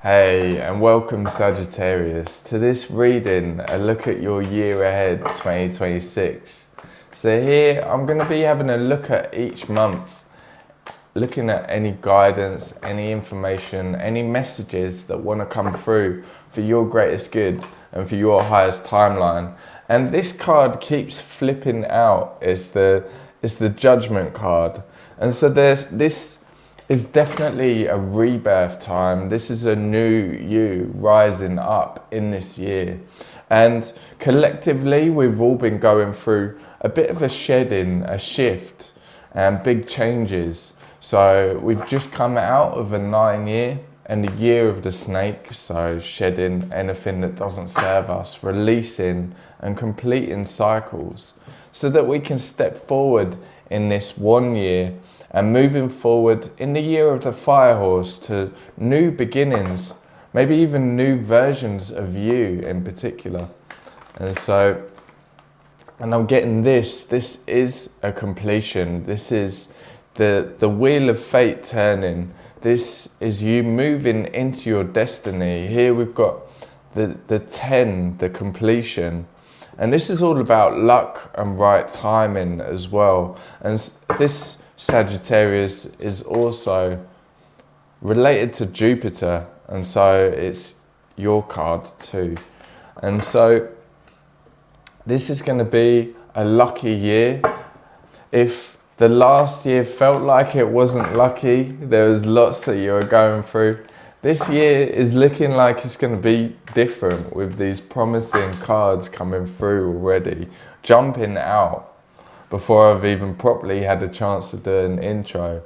Hey, and welcome Sagittarius to this reading, a look at your year ahead 2026. So here I'm going to be having a look at each month, looking at any guidance, any information, any messages that want to come through for your greatest good and for your highest timeline. And this card keeps flipping out. It's the Judgment card. And so this is definitely a rebirth time. This is a new you rising up in this year. And collectively, we've all been going through a bit of a shedding, a shift, and big changes. So we've just come out of a 9-year and a year of the snake. So shedding anything that doesn't serve us, releasing and completing cycles so that we can step forward in this 1 year and moving forward in the year of the fire horse to new beginnings, maybe even new versions of you in particular. And I'm getting this is a completion. This is the wheel of fate turning. This is you moving into your destiny. Here we've got the 10, the completion. And this is all about luck and right timing as well. And this Sagittarius is also related to Jupiter, and so it's your card too. And so this is going to be a lucky year. If the last year felt like it wasn't lucky, there was lots that you were going through, this year is looking like it's going to be different with these promising cards coming through already, jumping out before I've even properly had a chance to do an intro.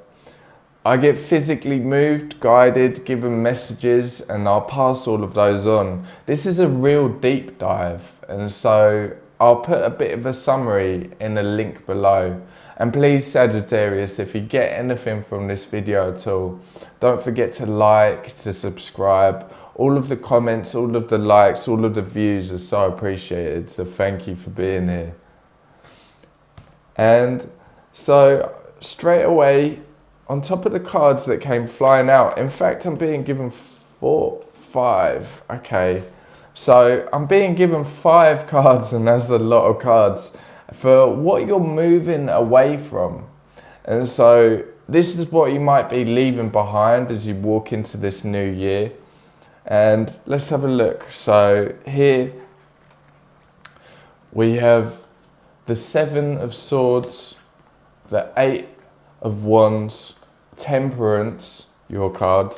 I get physically moved, guided, given messages, and I'll pass all of those on. This is a real deep dive, and so I'll put a bit of a summary in a link below. And please, Sagittarius, if you get anything from this video at all, don't forget to like, to subscribe. All of the comments, all of the likes, all of the views are so appreciated, so thank you for being here. And so straight away, on top of the cards that came flying out, in fact, I'm being given 5. Okay, so I'm being given 5 cards, and that's a lot of cards for what you're moving away from. And so this is what you might be leaving behind as you walk into this new year. And let's have a look. So here we have the 7 of Swords, the 8 of Wands, Temperance, your card,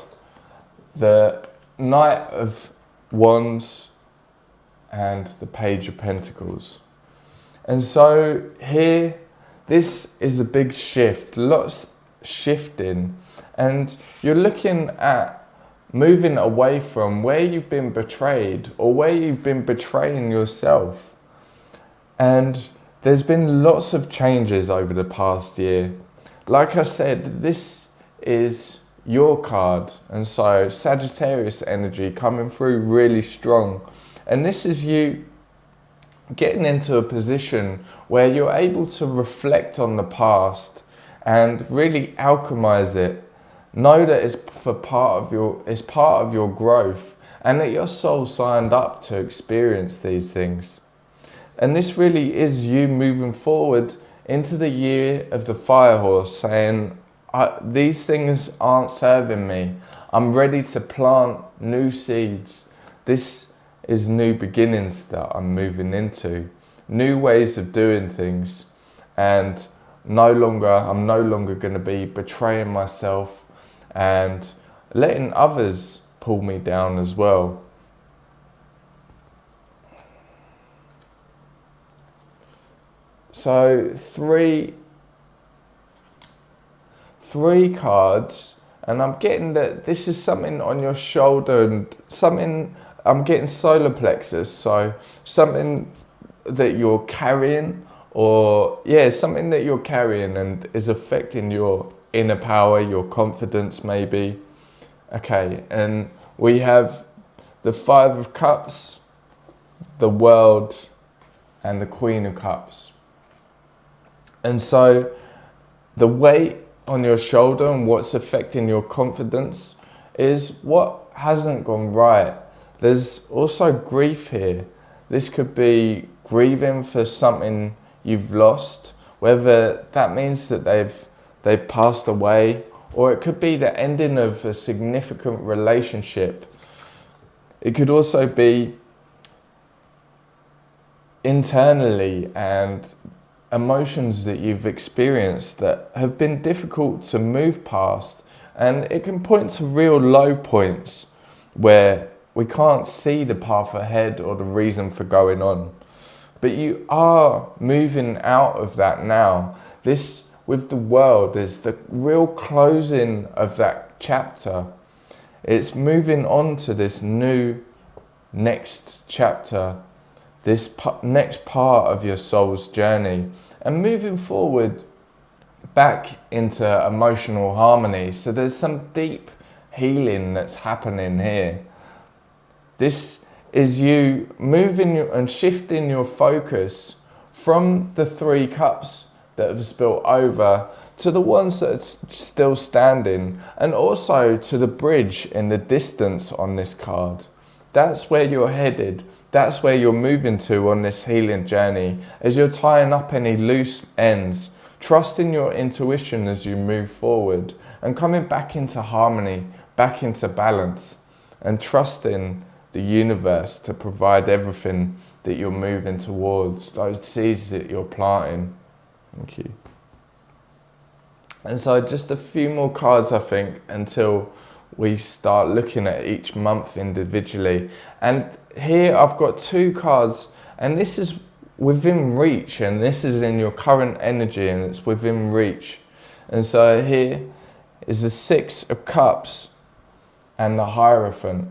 the Knight of Wands, and the Page of Pentacles. And so here, this is a big shift, lots shifting, and you're looking at moving away from where you've been betrayed or where you've been betraying yourself. And there's been lots of changes over the past year. Like I said, this is your card. And so Sagittarius energy coming through really strong. And this is you getting into a position where you're able to reflect on the past and really alchemize it. Know that it's part of your growth, and that your soul signed up to experience these things. And this really is you moving forward into the year of the fire horse, saying, these things aren't serving me. I'm ready to plant new seeds. This is new beginnings that I'm moving into, new ways of doing things. And I'm no longer going to be betraying myself and letting others pull me down as well. So three cards, and I'm getting that this is something on your shoulder, and something, I'm getting solar plexus, so something that you're carrying, or yeah, something that you're carrying and is affecting your inner power, your confidence maybe. Okay, and we have the 5 of Cups, the World, and the Queen of Cups. And so the weight on your shoulder and what's affecting your confidence is what hasn't gone right. There's also grief here. This could be grieving for something you've lost, whether that means that they've passed away, or it could be the ending of a significant relationship. It could also be internally and emotions that you've experienced that have been difficult to move past, and it can point to real low points where we can't see the path ahead or the reason for going on. But you are moving out of that now. This, with the world, is the real closing of that chapter. It's moving on to this new next chapter, this next part of your soul's journey, and moving forward back into emotional harmony. So there's some deep healing that's happening here. This is you moving and shifting your focus from the 3 cups that have spilled over to the ones that are still standing, and also to the bridge in the distance on this card. That's where you're headed. That's where you're moving to on this healing journey, as you're tying up any loose ends, trusting your intuition as you move forward, and coming back into harmony, back into balance, and trusting the universe to provide everything that you're moving towards, those seeds that you're planting. Thank you. And so just a few more cards, I think, until we start looking at each month individually. And here I've got 2 cards, and this is within reach, and this is in your current energy, and it's within reach. And so here is the 6 of Cups and the Hierophant.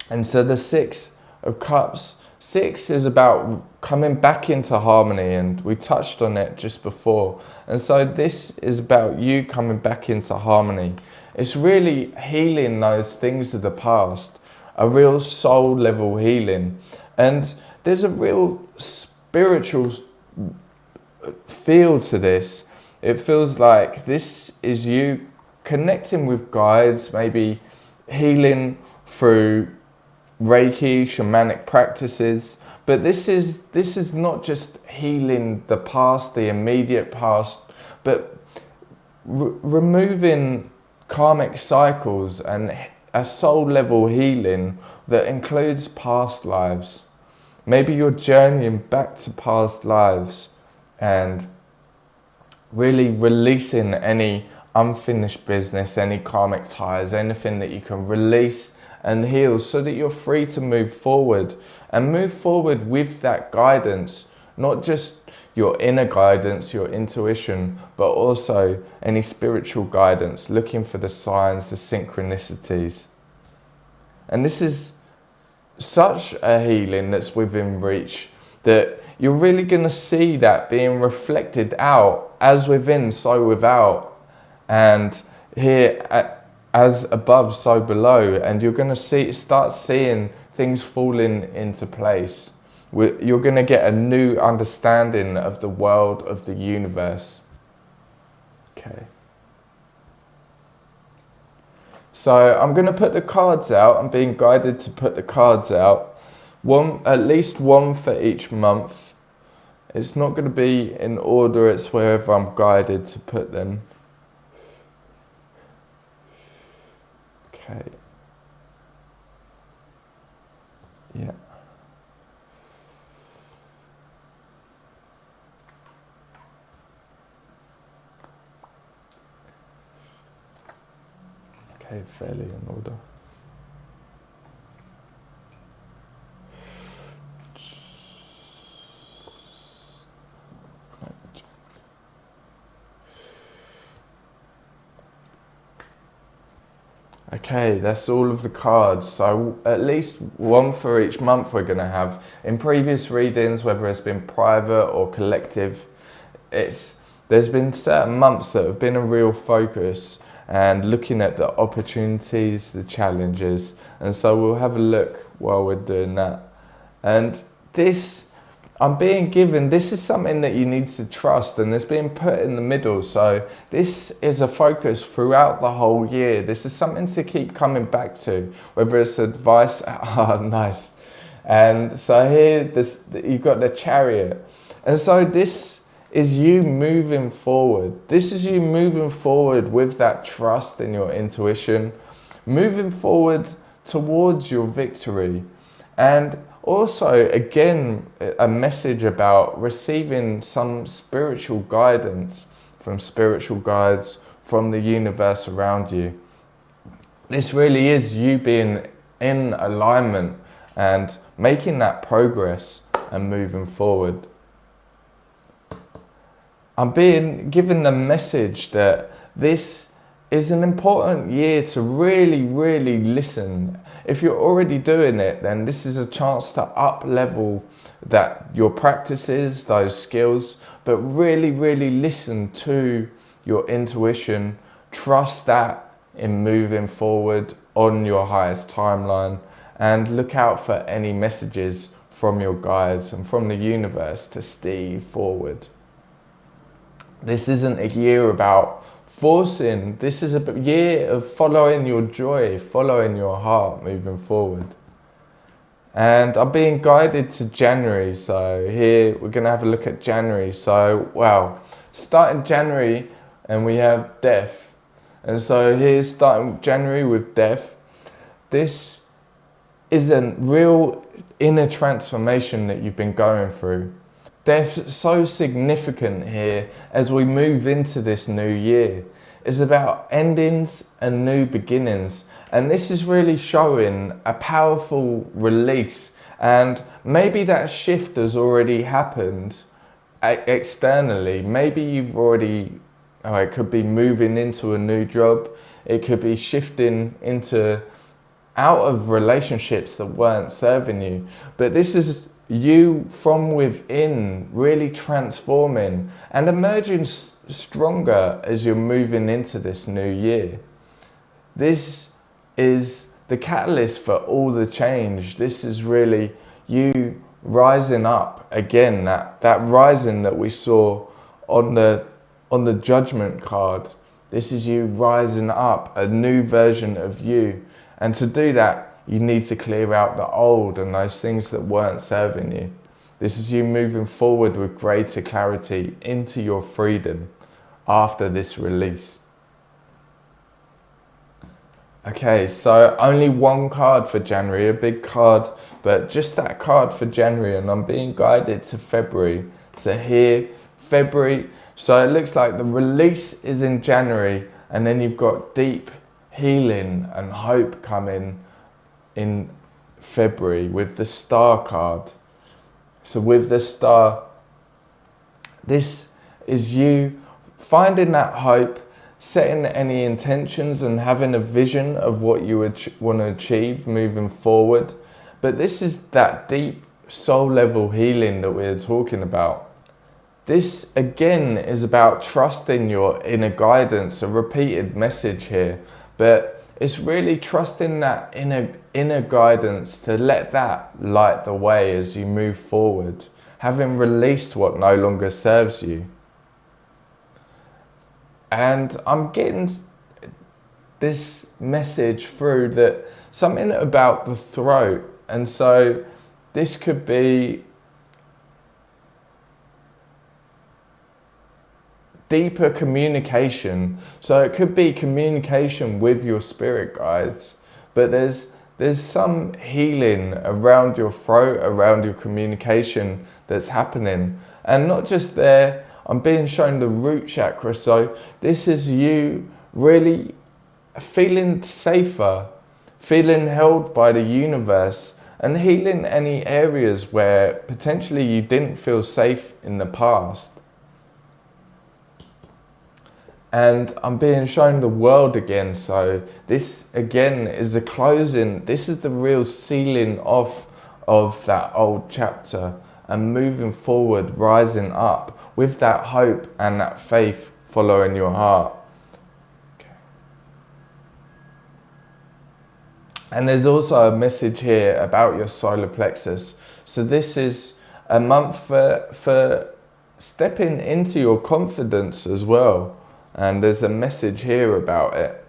And so the 6 of Cups, 6 is about coming back into harmony, and we touched on it just before. And so this is about you coming back into harmony. It's really healing those things of the past, a real soul level healing. And there's a real spiritual feel to this. It feels like this is you connecting with guides, maybe healing through Reiki, shamanic practices. But this is not just healing the past, the immediate past, but removing karmic cycles and a soul level healing that includes past lives. Maybe you're journeying back to past lives and really releasing any unfinished business, any karmic ties, anything that you can release and heal, so that you're free to move forward, and move forward with that guidance, not just your inner guidance, your intuition, but also any spiritual guidance, looking for the signs, the synchronicities. And this is such a healing that's within reach, that you're really going to see that being reflected out, as within, so without. And here, as above, so below. And you're going to start seeing things falling into place. You're going to get a new understanding of the world, of the universe. Okay. So I'm going to put the cards out. I'm being guided to put the cards out. At least one for each month. It's not going to be in order, it's wherever I'm guided to put them. Okay. Yeah. Okay, fairly in order. Okay, that's all of the cards. So at least one for each month we're going to have. In previous readings, whether it's been private or collective, there's been certain months that have been a real focus and looking at the opportunities, the challenges. And so we'll have a look while we're doing that. And this I'm being given, this is something that you need to trust, and it's being put in the middle. So this is a focus throughout the whole year. This is something to keep coming back to, whether it's advice. Oh, nice. And so here, you've got the Chariot. And so this is you moving forward. This is you moving forward with that trust in your intuition, moving forward towards your victory. And also, again, a message about receiving some spiritual guidance from spiritual guides, from the universe around you. This really is you being in alignment and making that progress and moving forward. I'm being given the message that this is an important year to really, really listen. If you're already doing it, then this is a chance to up level your practices, those skills, but really, really listen to your intuition. Trust that in moving forward on your highest timeline, and look out for any messages from your guides and from the universe to steer you forward. This isn't a year about forcing, this is a year of following your joy, following your heart, moving forward. And I'm being guided to January, so here we're going to have a look at January. So, wow, starting January and we have death. And so here's starting January with death. This is a real inner transformation that you've been going through. Death so significant here as we move into this new year. It's about endings and new beginnings, and this is really showing a powerful release. And maybe that shift has already happened externally. Maybe you've already, it could be moving into a new job, it could be shifting into out of relationships that weren't serving you, but this is you from within really transforming and emerging stronger as you're moving into this new year. This is the catalyst for all the change. This is really you rising up again, that rising that we saw on the judgment card. This is you rising up, a new version of you. And to do that, you need to clear out the old and those things that weren't serving you. This is you moving forward with greater clarity into your freedom after this release. Okay, so only one card for January, a big card, but just that card for January, and I'm being guided to February. So here, February, so it looks like the release is in January, and then you've got deep healing and hope coming in February with the Star card. So with the Star, this is you finding that hope, setting any intentions and having a vision of what you want to achieve moving forward. But this is that deep soul level healing that we're talking about. This again is about trusting your inner guidance, a repeated message here, but it's really trusting that inner guidance to let that light the way as you move forward, having released what no longer serves you. And I'm getting this message through that something about the throat, and so this could be deeper communication. So it could be communication with your spirit guides, but there's some healing around your throat, around your communication that's happening. And not just there, I'm being shown the root chakra. So this is you really feeling safer, feeling held by the universe, and healing any areas where potentially you didn't feel safe in the past. And I'm being shown the world again. So this again is a closing. This is the real sealing off of that old chapter and moving forward, rising up with that hope and that faith following your heart. Okay. And there's also a message here about your solar plexus. So this is a month for stepping into your confidence as well. And there's a message here about it.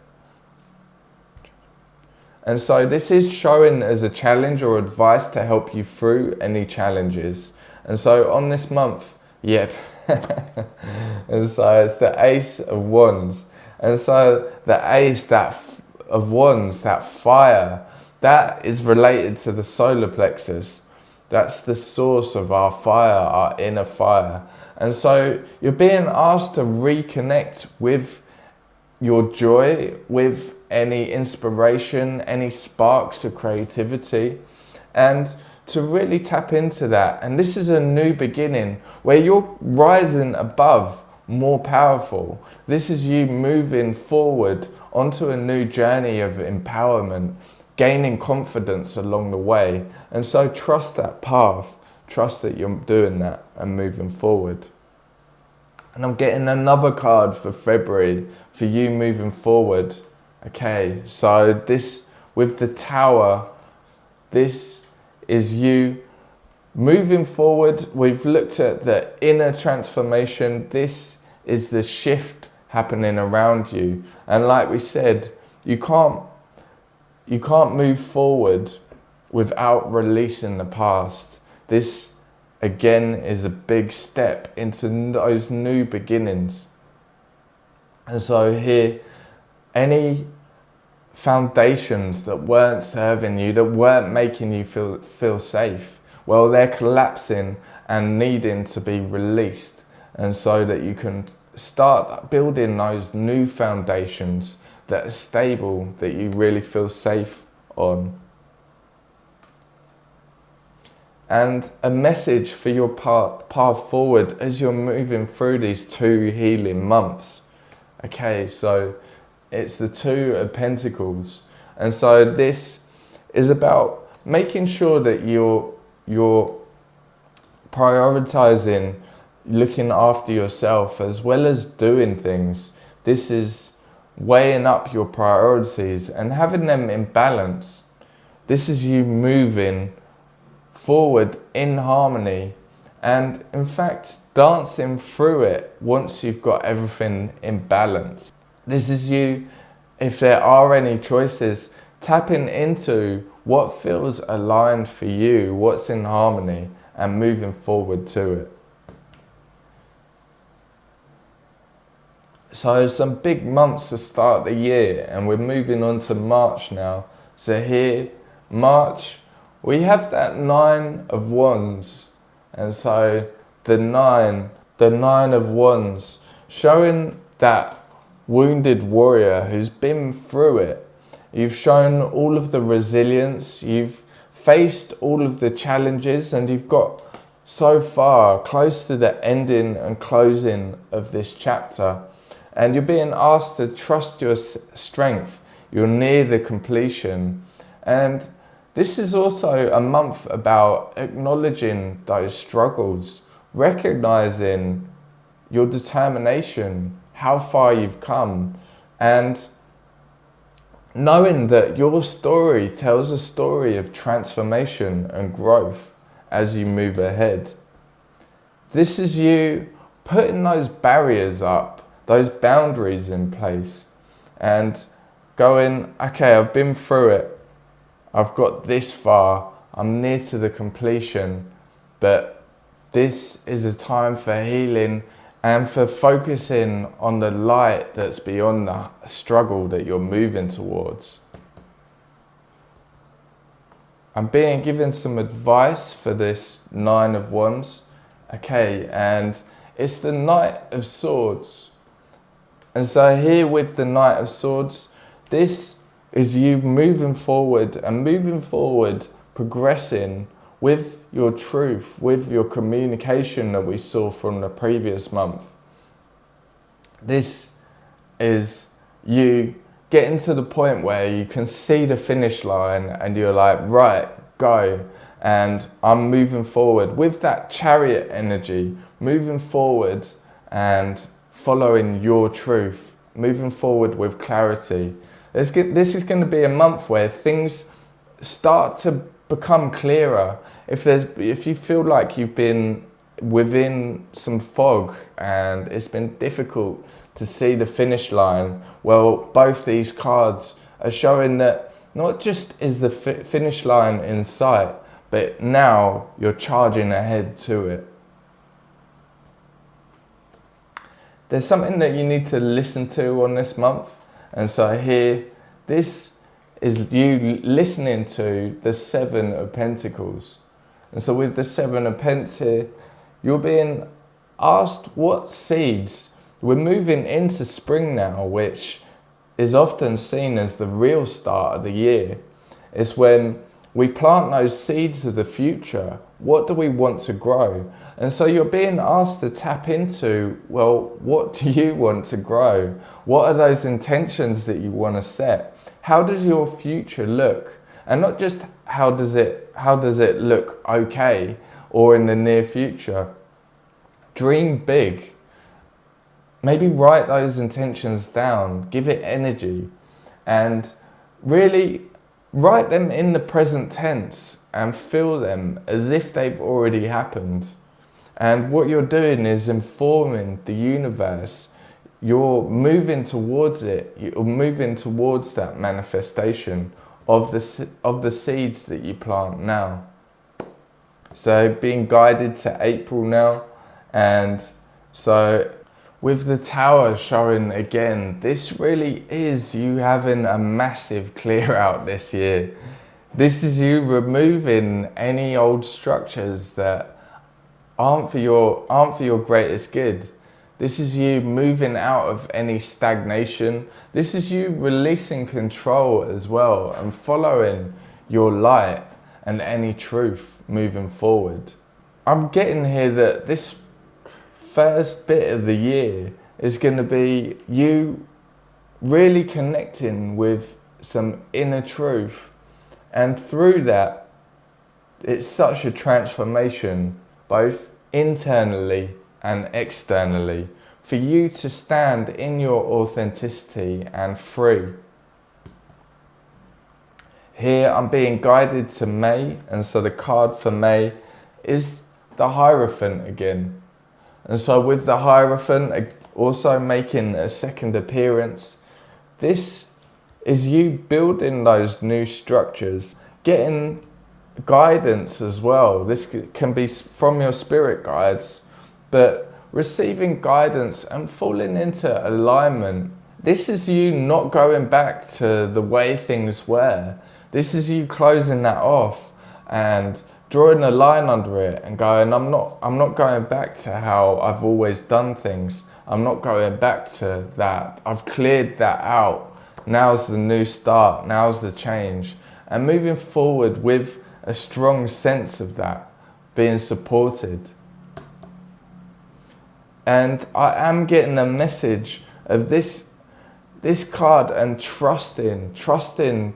And so this is showing as a challenge or advice to help you through any challenges. And so on this month, yep. And so it's the Ace of Wands. And so the Ace of Wands, that fire, that is related to the solar plexus. That's the source of our fire, our inner fire. And so you're being asked to reconnect with your joy, with any inspiration, any sparks of creativity, and to really tap into that. And this is a new beginning where you're rising above, more powerful. This is you moving forward onto a new journey of empowerment, gaining confidence along the way. And so trust that path, trust that you're doing that and moving forward. And I'm getting another card for February for you moving forward. Okay, so this with the Tower, this is you moving forward. We've looked at the inner transformation. This is the shift happening around you. And like we said, you can't move forward without releasing the past. This again is a big step into those new beginnings. And so here, any foundations that weren't serving you, that weren't making you feel safe, well, they're collapsing and needing to be released. And so that you can start building those new foundations that are stable, that you really feel safe on. And a message for your path forward as you're moving through these 2 healing months. Okay, so it's the 2 of Pentacles. And so this is about making sure that you're prioritizing looking after yourself as well as doing things. This is weighing up your priorities and having them in balance. This is you moving forward in harmony and in fact dancing through it once you've got everything in balance. This is you, if there are any choices, tapping into what feels aligned for you, what's in harmony, and moving forward to it. So some big months to start the year, and we're moving on to March now. So here, March, we have that 9 of Wands. And so the nine of Wands, showing that wounded warrior who's been through it. You've shown all of the resilience, you've faced all of the challenges, and you've got so far close to the ending and closing of this chapter. And you're being asked to trust your strength. You're near the completion. And this is also a month about acknowledging those struggles, recognizing your determination, how far you've come, and knowing that your story tells a story of transformation and growth as you move ahead. This is you putting those barriers up, those boundaries in place, and going, okay, I've been through it. I've got this far, I'm near to the completion, but this is a time for healing and for focusing on the light that's beyond the struggle that you're moving towards. I'm being given some advice for this 9 of Wands. Okay, and it's the Knight of Swords. And so here with the Knight of Swords, this is you moving forward, progressing with your truth, with your communication that we saw from the previous month. This is you getting to the point where you can see the finish line and you're like, right, go. And I'm moving forward with that Chariot energy, moving forward and following your truth, moving forward with clarity. This is going to be a month where things start to become clearer. If you feel like you've been within some fog and it's been difficult to see the finish line, well, both these cards are showing that not just is the finish line in sight, but now you're charging ahead to it. There's something that you need to listen to on this month, and so here, this is you listening to the Seven of Pentacles. And so with the Seven of Pence here, you're being asked what seeds. We're moving into spring now, which is often seen as the real start of the year. It's when we plant those seeds of the future. What do we want to grow? And so you're being asked to tap into, well, what do you want to grow? What are those intentions that you want to set? How does your future look? And not just how does it look okay or in the near future. Dream big. Maybe write those intentions down, give it energy, and really write them in the present tense and feel them as if they've already happened. And what you're doing is informing the universe. You're moving towards it. You're moving towards that manifestation of the seeds that you plant now. So being guided to April now, and so with the Tower showing again, this really is you having a massive clear out this year. This is you removing any old structures that aren't for your greatest good. This is you moving out of any stagnation. This is you releasing control as well and following your light and any truth moving forward. I'm getting here that this first bit of the year is going to be you really connecting with some inner truth, and through that it's such a transformation both internally and externally for you to stand in your authenticity and free. Here I'm being guided to May, and so the card for May is the Hierophant again. And so with the Hierophant also making a second appearance, this is you building those new structures, getting guidance as well. This can be from your spirit guides, but receiving guidance and falling into alignment. This is you not going back to the way things were. This is you closing that off and drawing a line under it and going, I'm not going back to how I've always done things. I'm not going back to that. I've cleared that out. Now's the new start. Now's the change. And moving forward with a strong sense of that, being supported. And I am getting a message of this card and trusting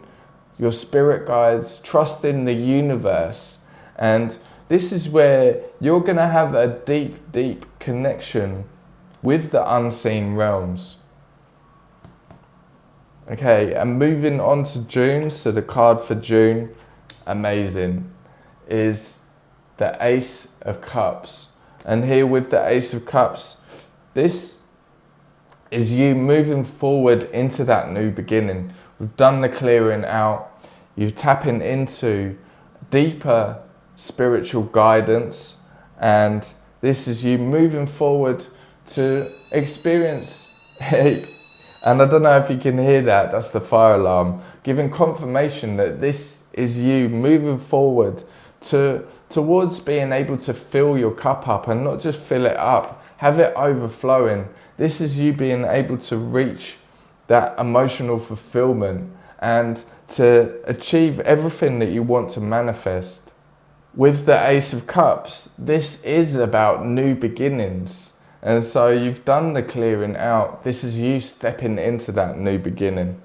your spirit guides, trusting the universe. And this is where you're going to have a deep, deep connection with the unseen realms. Okay, and moving on to June, so the card for June, amazing, is the Ace of Cups. And here with the Ace of Cups, this is you moving forward into that new beginning. We've done the clearing out. You're tapping into deeper spiritual guidance, and this is you moving forward to experience and I don't know if you can hear that, that's the fire alarm, giving confirmation that this is you moving forward towards being able to fill your cup up, and not just fill it up, have it overflowing. This is you being able to reach that emotional fulfillment and to achieve everything that you want to manifest. With the Ace of Cups, this is about new beginnings. And so you've done the clearing out. This is you stepping into that new beginning.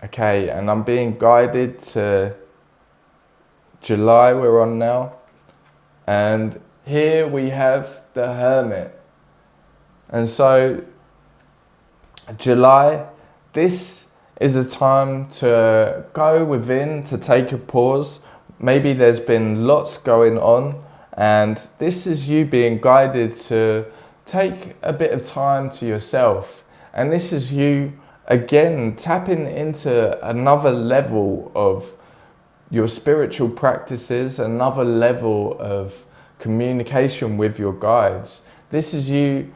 Okay, and I'm being guided to July, we're on now. And here we have the Hermit. And so July, this is a time to go within, to take a pause. Maybe there's been lots going on, and this is you being guided to take a bit of time to yourself. And this is you, again, tapping into another level of your spiritual practices, another level of communication with your guides. This is you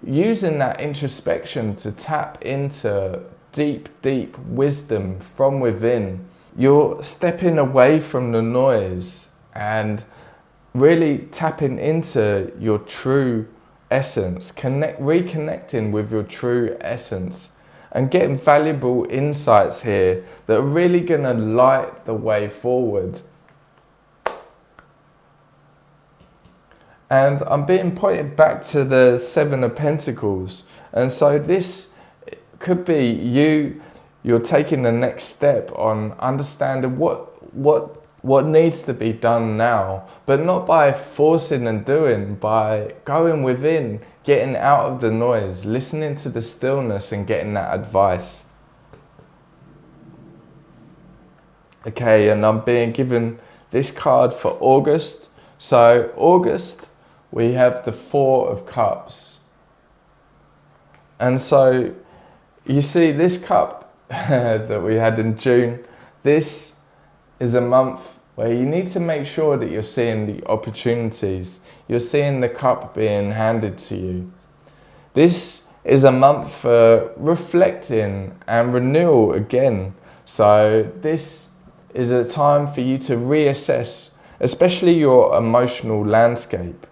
using that introspection to tap into deep, deep wisdom from within. You're stepping away from the noise and really tapping into your true essence, reconnecting with your true essence, and getting valuable insights here that are really going to light the way forward. And I'm being pointed back to the Seven of Pentacles. And so this could be you're taking the next step on understanding what needs to be done now, but not by forcing and doing, by going within, getting out of the noise, listening to the stillness and getting that advice. Okay, and I'm being given this card for August. So August, we have the Four of Cups. And so you see this cup that we had in June, this is a month where you need to make sure that you're seeing the opportunities. You're seeing the cup being handed to you. This is a month for reflecting and renewal again. So this is a time for you to reassess, especially your emotional landscape.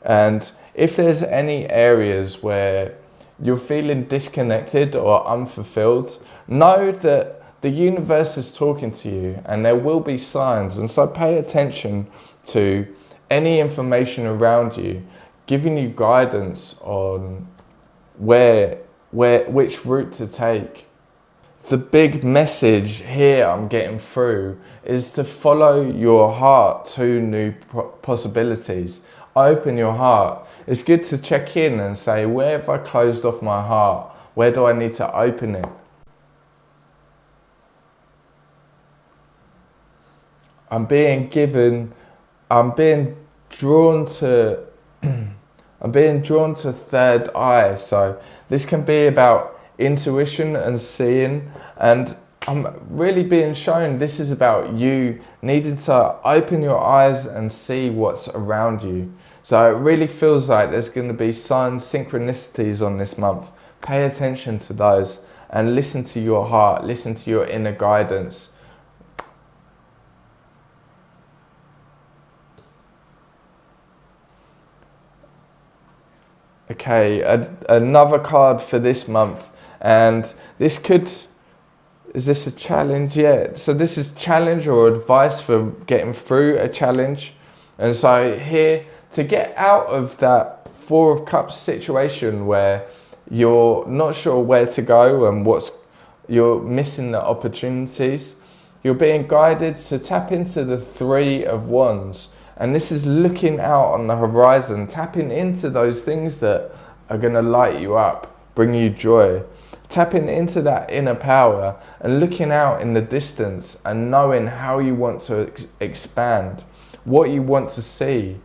And if there's any areas where you're feeling disconnected or unfulfilled, know that the universe is talking to you and there will be signs. And so pay attention to any information around you, giving you guidance on which route to take. The big message here I'm getting through is to follow your heart to new possibilities. Open your heart. It's good to check in and say, where have I closed off my heart? Where do I need to open it? I'm being drawn to third eye. So this can be about intuition and seeing, and I'm really being shown this is about you needing to open your eyes and see what's around you. So it really feels like there's going to be signs, synchronicities on this month. Pay attention to those and listen to your heart, listen to your inner guidance. Okay, another card for this month, and this is this a challenge? Yeah, so this is challenge or advice for getting through a challenge. And so here, to get out of that Four of Cups situation where you're not sure where to go and you're missing the opportunities, you're being guided to tap into the Three of Wands. And this is looking out on the horizon, tapping into those things that are going to light you up, bring you joy. Tapping into that inner power and looking out in the distance and knowing how you want to expand, what you want to see.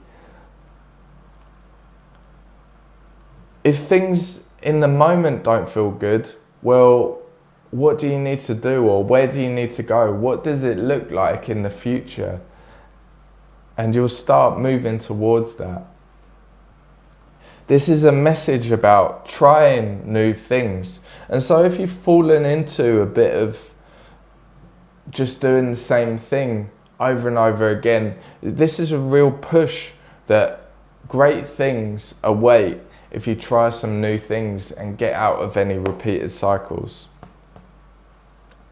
If things in the moment don't feel good, well, what do you need to do, or where do you need to go? What does it look like in the future? And you'll start moving towards that. This is a message about trying new things. And so if you've fallen into a bit of just doing the same thing over and over again, this is a real push that great things await if you try some new things and get out of any repeated cycles.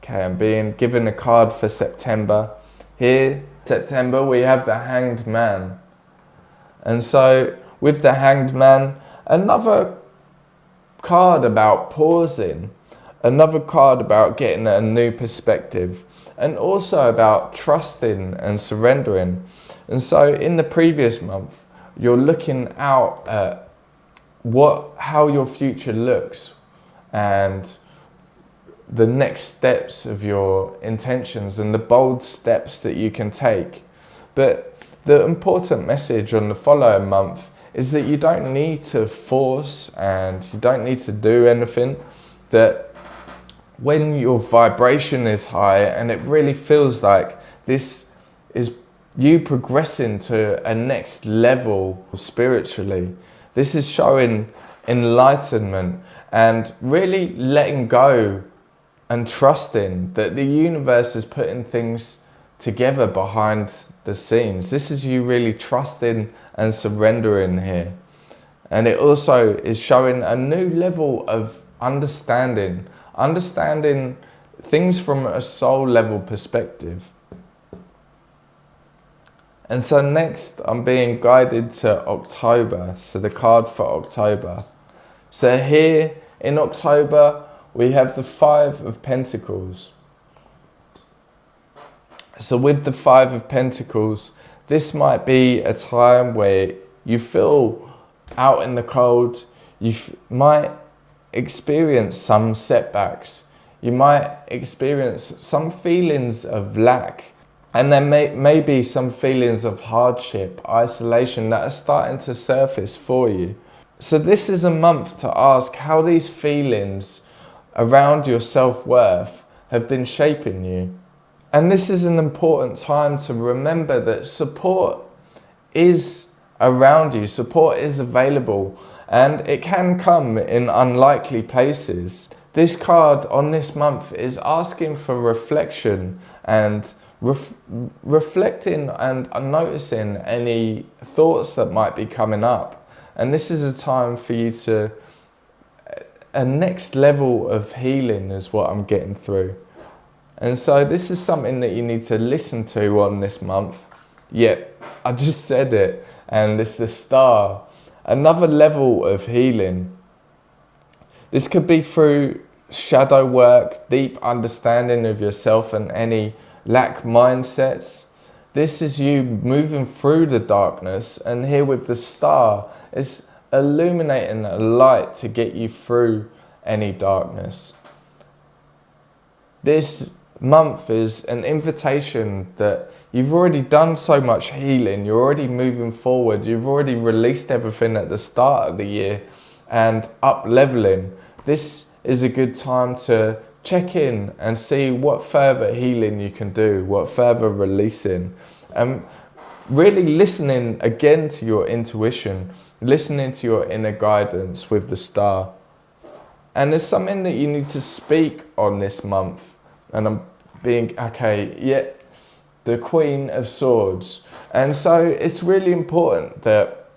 Okay, I'm being given a card for September. Here, September, we have the Hanged Man. And so with the Hanged Man, another card about pausing, another card about getting a new perspective, and also about trusting and surrendering. And so in the previous month, you're looking out at how your future looks and the next steps of your intentions and the bold steps that you can take. But the important message on the following month is that you don't need to force and you don't need to do anything. That when your vibration is high and it really feels like this is you progressing to a next level spiritually, this is showing enlightenment and really letting go and trusting that the universe is putting things together behind the scenes. This is you really trusting and surrendering here. And it also is showing a new level of understanding things from a soul level perspective. And so next I'm being guided to October, so the card for October. So here in October we have the 5 of Pentacles. So with the 5 of Pentacles, this might be a time where you feel out in the cold, you might experience some setbacks, you might experience some feelings of lack, and there may be some feelings of hardship, isolation that are starting to surface for you. So this is a month to ask how these feelings around your self-worth have been shaping you. And this is an important time to remember that support is around you, support is available, and it can come in unlikely places. This card on this month is asking for reflection and reflecting and noticing any thoughts that might be coming up. And this is a time for you to, a next level of healing is what I'm getting through. And so this is something that you need to listen to on this month. Yep, I just said it, and it's the Star. Another level of healing. This could be through shadow work, deep understanding of yourself and any lack mindsets. This is you moving through the darkness, and here with the Star is illuminating a light to get you through any darkness. This month is an invitation that you've already done so much healing, you're already moving forward, you've already released everything at the start of the year and up leveling. This is a good time to check in and see what further healing you can do, what further releasing, and really listening again to your intuition, listening to your inner guidance with the Star. And there's something that you need to speak on this month. And I'm being, okay, yeah, the Queen of Swords. And so it's really important that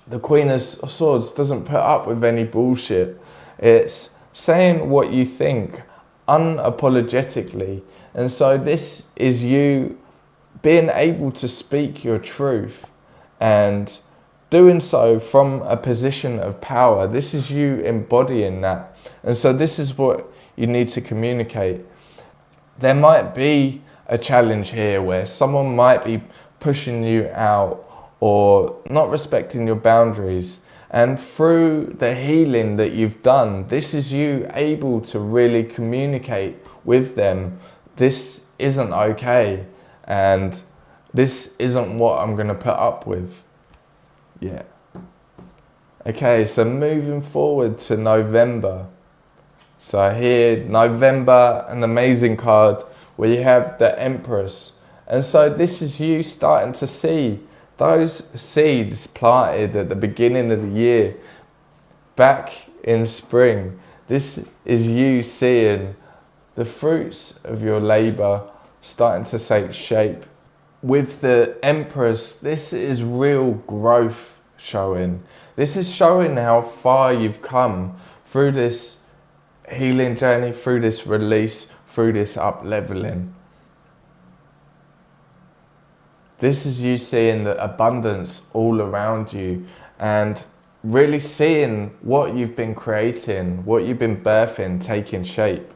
the Queen of Swords doesn't put up with any bullshit. It's saying what you think unapologetically. And so this is you being able to speak your truth and doing so from a position of power. This is you embodying that. And so this is what you need to communicate. There might be a challenge here where someone might be pushing you out or not respecting your boundaries. And through the healing that you've done, this is you able to really communicate with them. This isn't okay. And this isn't what I'm going to put up with. Yeah. Okay, so moving forward to November. So here, November, an amazing card where you have the Empress. And so this is you starting to see those seeds planted at the beginning of the year, back in spring. This is you seeing the fruits of your labor starting to take shape. With the Empress, this is real growth showing. This is showing how far you've come through this healing journey, through this release, through this up leveling. This is you seeing the abundance all around you and really seeing what you've been creating, what you've been birthing, taking shape.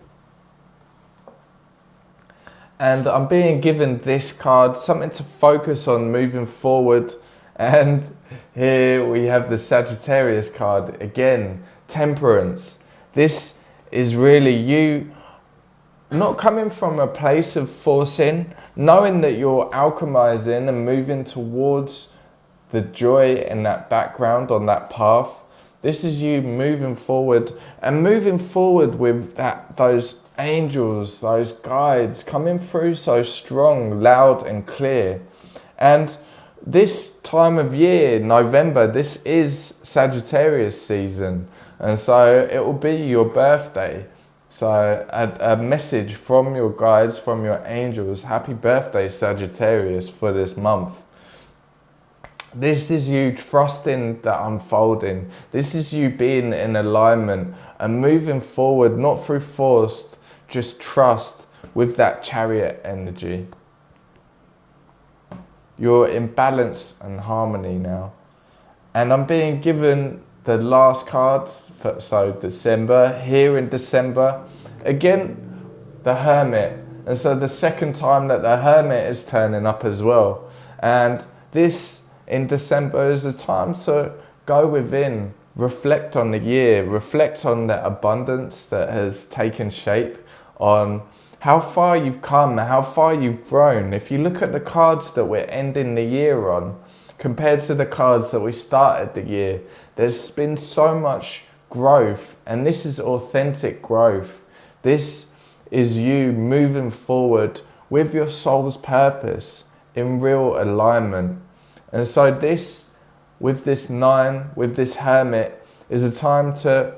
And I'm being given this card, something to focus on moving forward. And here we have the Sagittarius card again, Temperance. This is really you not coming from a place of forcing, knowing that you're alchemizing and moving towards the joy in that background, on that path. This is you moving forward, and moving forward with those angels, those guides coming through so strong, loud and clear. And this time of year, November, this is Sagittarius season. And so it will be your birthday. So a message from your guides, from your angels, happy birthday Sagittarius for this month. This is you trusting the unfolding. This is you being in alignment and moving forward, not through force, just trust with that Chariot energy. You're in balance and harmony now. And I'm being given the last card, so December, here in December. Again, the Hermit. And so the second time that the Hermit is turning up as well. And this in December is a time to go within, reflect on the year, reflect on the abundance that has taken shape, on how far you've come, how far you've grown. If you look at the cards that we're ending the year on, compared to the cards that we started the year, there's been so much growth, and this is authentic growth. This is you moving forward with your soul's purpose in real alignment. And so this, with this 9, with this Hermit, is a time to,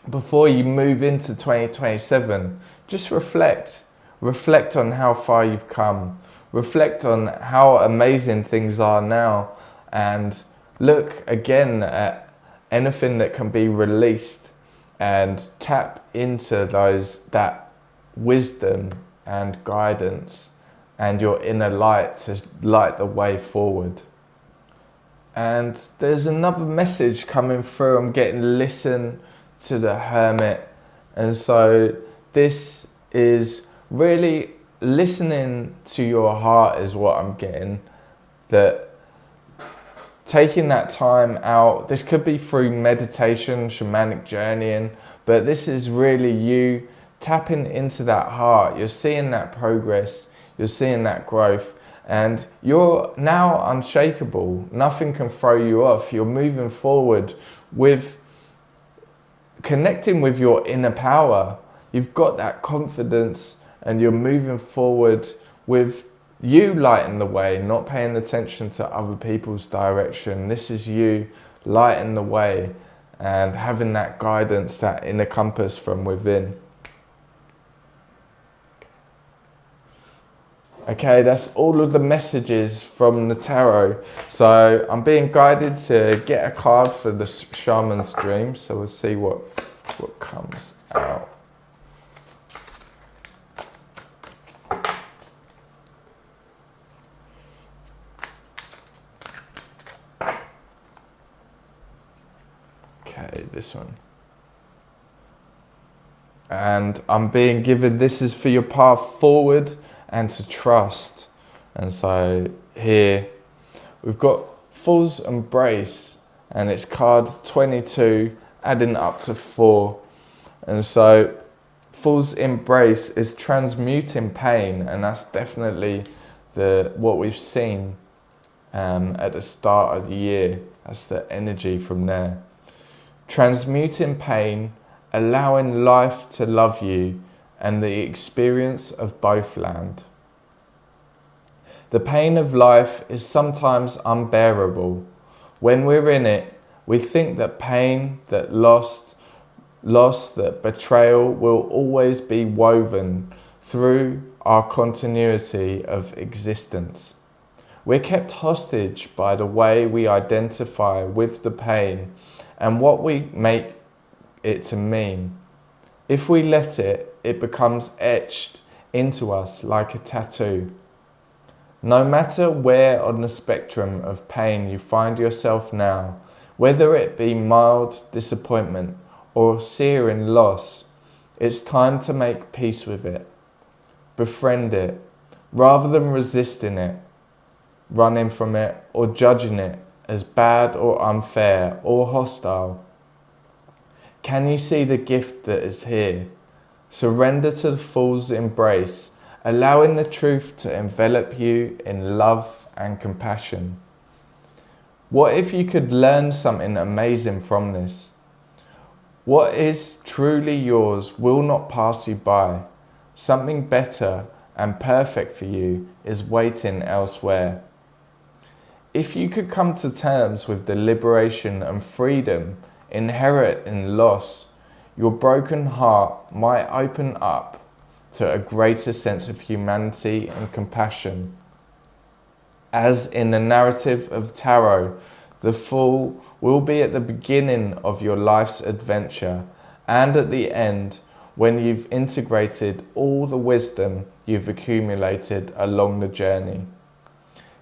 before you move into 2027, just reflect. Reflect on how far you've come. Reflect on how amazing things are now. And look again at anything that can be released and tap into that wisdom and guidance and your inner light to light the way forward. And there's another message coming through. I'm getting listen to the Hermit. And so this is really listening to your heart is what I'm getting. That taking that time out, this could be through meditation, shamanic journeying, but this is really you tapping into that heart. You're seeing that progress, you're seeing that growth, and you're now unshakable. Nothing can throw you off. You're moving forward with connecting with your inner power. You've got that confidence and you're moving forward with you lighting the way, not paying attention to other people's direction. This is you lighting the way and having that guidance, that inner compass from within. Okay, that's all of the messages from the tarot. So I'm being guided to get a card for the shaman's dream. So we'll see what comes out. Okay, this one. And I'm being given, this is for your path forward and to trust. And so here we've got Fool's Embrace, and it's card 22 adding up to 4. And so Fool's Embrace is transmuting pain, and that's definitely what we've seen at the start of the year. That's the energy from there. Transmuting pain, allowing life to love you, and the experience of both land. The pain of life is sometimes unbearable. When we're in it, we think that pain, that loss, that betrayal will always be woven through our continuity of existence. We're kept hostage by the way we identify with the pain and what we make it to mean. If we let it, it becomes etched into us like a tattoo. No matter where on the spectrum of pain you find yourself now, whether it be mild disappointment or searing loss, it's time to make peace with it. Befriend it, rather than resisting it, running from it, or judging it as bad or unfair or hostile. Can you see the gift that is here? Surrender to the Fool's embrace, allowing the truth to envelop you in love and compassion. What if you could learn something amazing from this? What is truly yours will not pass you by. Something better and perfect for you is waiting elsewhere. If you could come to terms with the liberation and freedom inherent in loss, your broken heart might open up to a greater sense of humanity and compassion. As in the narrative of Tarot, the Fool will be at the beginning of your life's adventure and at the end when you've integrated all the wisdom you've accumulated along the journey.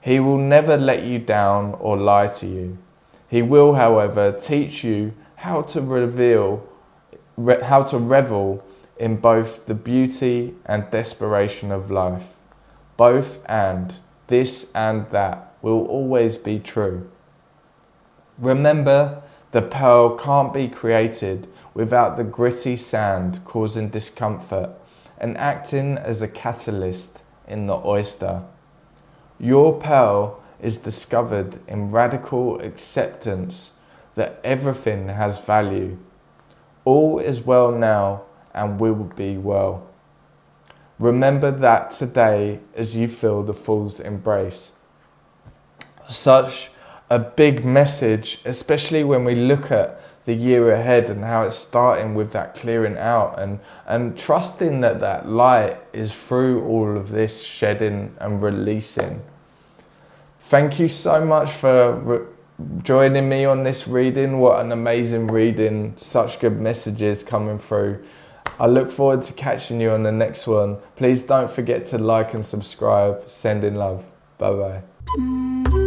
He will never let you down or lie to you. He will, however, teach you how to revel in both the beauty and desperation of life. Both and, this and that, will always be true. Remember, the pearl can't be created without the gritty sand causing discomfort and acting as a catalyst in the oyster. Your pearl is discovered in radical acceptance that everything has value. All is well now and will be well. Remember that today as you feel the Fool's embrace. Such a big message, especially when we look at the year ahead and how it's starting with that clearing out and trusting that that light is through all of this shedding and releasing. Thank you so much for joining me on this reading. What an amazing reading. Such good messages coming through. I look forward to catching you on the next one. Please don't forget to like and subscribe. Sending love. Bye bye.